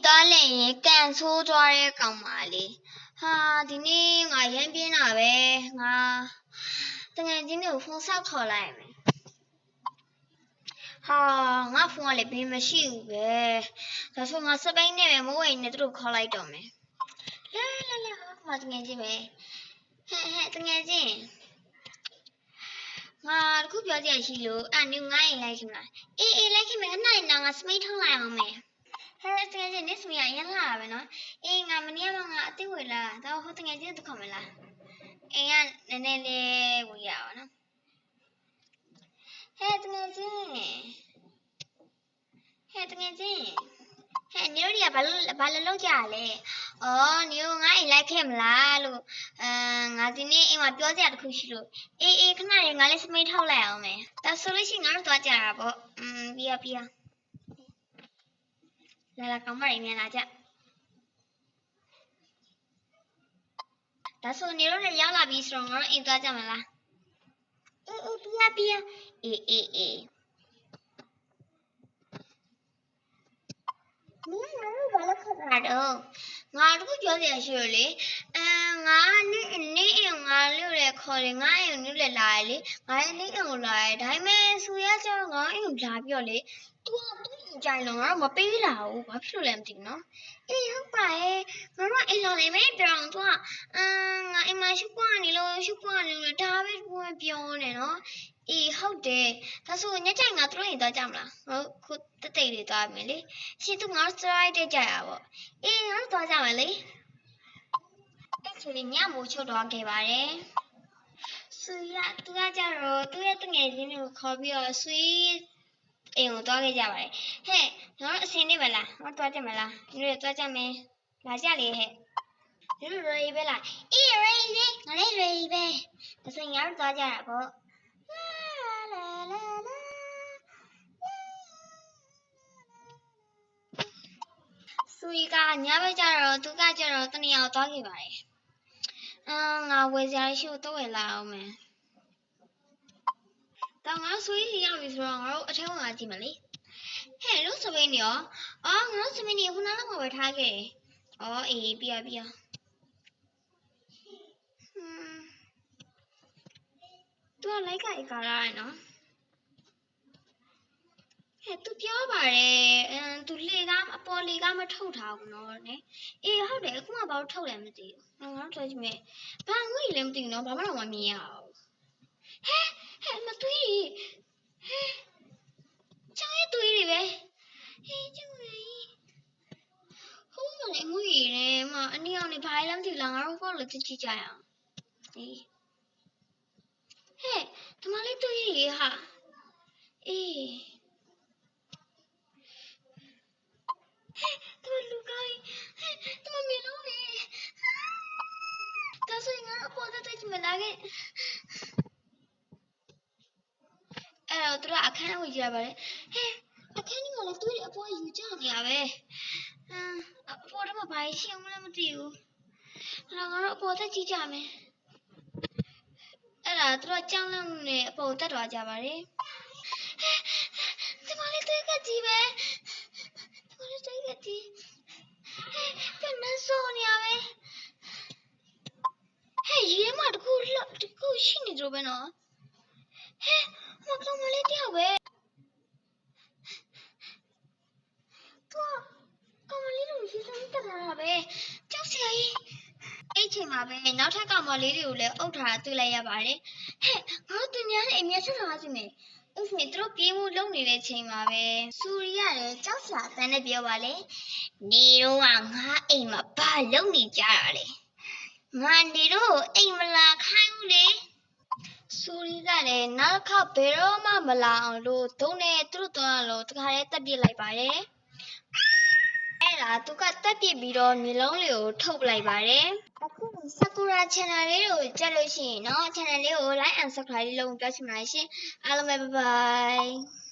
သွားလဲရင်ကန်ဆိုးသွားတဲ့ကောင်မလေးဟာဒီနေ့ငါရမ်းပြင်းတာပဲငါတငယ်ချင်းတွေကိုဖုန်းဆောက်ခေါ်လိုက်မယ်ဟာငါဖုန်းကလည်းဘယ်မရှိဘူးပဲဒါဆိုငါစပိန်နဲ့ပဲမိုးဝိန်နဲ့သူတို့ခေါ်လိုက်တော့မယ်လာငါတငယ်ချင်းပဲဟဲ့တငယ်ချင်းငါတခုပြောကြရရှိလို့အဲ့နင်ငါ့ရင်လိုက်ခင်မလားအေးလိုက်ခင်မယ်ခဏနေတော့ငါစပိန်ထုတ်လိုက်အောင်မယ်ဟဲ့တကယ်ချင်းနေစမီရရလာပဲနော်အေးငါမနေ့ကငါအသိဝေလာတော့ဟိုတကယ်ချင်းတစ်ခေါက်မလားအေးကနည်းနည်းလေးဝေရပါနော်ဟဲ့တကယ်ချင်းဟဲ့နေတို့ကဘာလို့လောက်ကြလဲအော်နေတို့ငါအိမ်လိုက်ခဲ့မလားလို့ငါဒီနေ့အိမ်မှာပြောကြတခုရှိလို့အေးခဏလေးငါလေးစမိတ်ထောက်လိုက်အောင်မယ်ဒါဆိုလို့ရှိရင်ငါတို့သွားကြတာပေါ့ပြီးလာကောင်းမရင်းလာကြဒါဆိုနေတော့လည်းရောက်လာပြီဆိုတော့ငါတို့အိမ်သွားကြမလားပြီးအေးမင်းငါတို့ဘာလို့ခက်တာတော့ငါတို့ပြောစရာရှိရလေငါနေအိမ်ငါလို့လေခေါ်လေငါအိမ်ကိုလည်းလာလေငါနေအိမ်ကိုလာတယ်ဒါပေမဲ့ဆူရကျတော့ငါအိမ်ကိုလာပြီးတော့လေသူကြိုင်တော့ငါတို့မပေးလာဘူးဘာဖြစ်လို့လဲမသိဘူးနော်အေးဟုတ်ပါရဲ့ငါတို့အိမ်လာနေမယ်ပြောင်းသူကငါအိမ်မှာရှုပ်ပွားနေလို့ဒါပဲပြောနေနော်အေးဟုတ်တယ်ဒါဆိုညချိုင်ငါတို့အိမ်သွားကြမလားဟုတ်ခုတိတ်လေးသွားမယ်လေရှင်သူငါတို့စရိုက်တက်ကြရပါအေးငါတို့သွားကြမယ်လေအဲ့ဆိုရင်ညမိုးချုပ်တော့ခဲ့ပါတယ်ဆူရသူကကြတော့သူ့ရဲ့တငယ်ချင်းတွေကိုခေါ်ပြီးတော့ဆွေးအိမ်ကိုသွားခဲ့ကြပါတယ်ဟဲ့ငါတို့အစင်းနေမလားငါသွားကြမလားဒီလိုသွားကြမယ်လာကြလေဟဲ့ဒီလို ready ပဲလားအေး ready ပဲငါလည်း ready ပဲဒါဆိုရင်ငါတို့သွားကြတာပေါ့ဆူရီကညဘက်ကြတော့သူကကြတော့တနေရာသွားခဲ့ပါတယ်ငါဝယ်စရာရှိလို့တော့ဝယ်လာအောင်မယ်တော့ငါဆွေးစီရောက်ပြီဆိုတော့ငါတို့အထဲဝင်လာကြည့်မလေဟဲ့လို့စပိန်နေရောငါတို့စပိန်နေခုနကမှပဲထားခဲ့တယ်အေးပြသူကလိုက်ကအကာလာရနော်ဟဲ့သူပြောပါတယ်သူလေကအပေါ်လေကမထုတ်ထားဘူးနော်နည်းအေးဟုတ်တယ်အခုမှဘာလို့ထုတ်လဲမသိဘူးငါတို့တွေ့ကြည့်မယ်ဘာငွေလည်းမသိဘူးနော်ဘာမှတော့မမြင်ရဘူးဟဲ့မသွေးချောင်းရဲ့သွေးတွေပဲကျုပ်လေးဟိုးမလေးငွေနဲ့မအနည်းအောင်နေဘာလဲမသိဘူးလားငါတို့ဘောလည်းကြည့်ကြရအောင်ဒီမလေးသွေးတွေဟာအေးသူလူကိုင်းသူမီလုံးနေဒါဆိုရင်ငါအပေါ်တက်ကြည့်မလားခဲ့အဲ့တော့သူကအခန်းဝင်ကြရပါတယ်အခန်းကြီးကလည်းသူ့ရဲ့အပေါ်ယူကြနေရပဲအပေါ်တော့ဘာရှိအောင်လည်းမသိဘူးငါတို့အပေါ်တက်ကြည့်ကြမယ်အဲ့ဒါသူကကြောင်းလန့်နေအပေါ်တက်သွားကြပါတယ်ဒီမလေးတွေ့ကကြည့်ပဲပြန်နှဆိုးနေရပဲရဲမတခုရှိနေကြပဲနော်မကောင်မလေးတယောက်ပဲသူကကောင်မလေးတို့ရှိစမ်းတက်လာတာပဲကြောက်စရာကြီးအဲ့ချိန်မှာပဲနောက်ထပ်ကောင်မလေးတွေကိုလည်းအုပ်ထားတွေ့လိုက်ရပါတယ်ငါတို့တင်ရတဲ့အမြတ်ဆက်လာကြည့်မယ်အဲ့ဒီသူတို့ပြေးမှုလုပ်နေတဲ့ချိန်မှာပဲစူရီရတယ်ကြောက်စရာအတန်းနဲ့ပြောပါလေနေတော့ငါအိမ်မှာဘာလုပ်နေကြတာလဲငါနေတော့အိမ်မလာခိုင်းဘူးလေစူရီကလည်းနောက်ခါဘယ်တော့မှမလာအောင်လို့ဒုံးနဲ့သူတို့သွားလို့တခါလေးတက်ပြစ်လိုက်ပါတယ်အဲ့ဒါသူကတက်ပြစ်ပြီးတော့မျိုးလုံးလေးကိုထုတ်လိုက်ပါတယ်အခုဆာကူရာ channel လေးကိုကြည့်လို့ရှိရင်เนาะ channel လေးကို like and subscribe လေးလုပ်ပြောချင်ပါတယ်ရှင်အားလုံးပဲ bye bye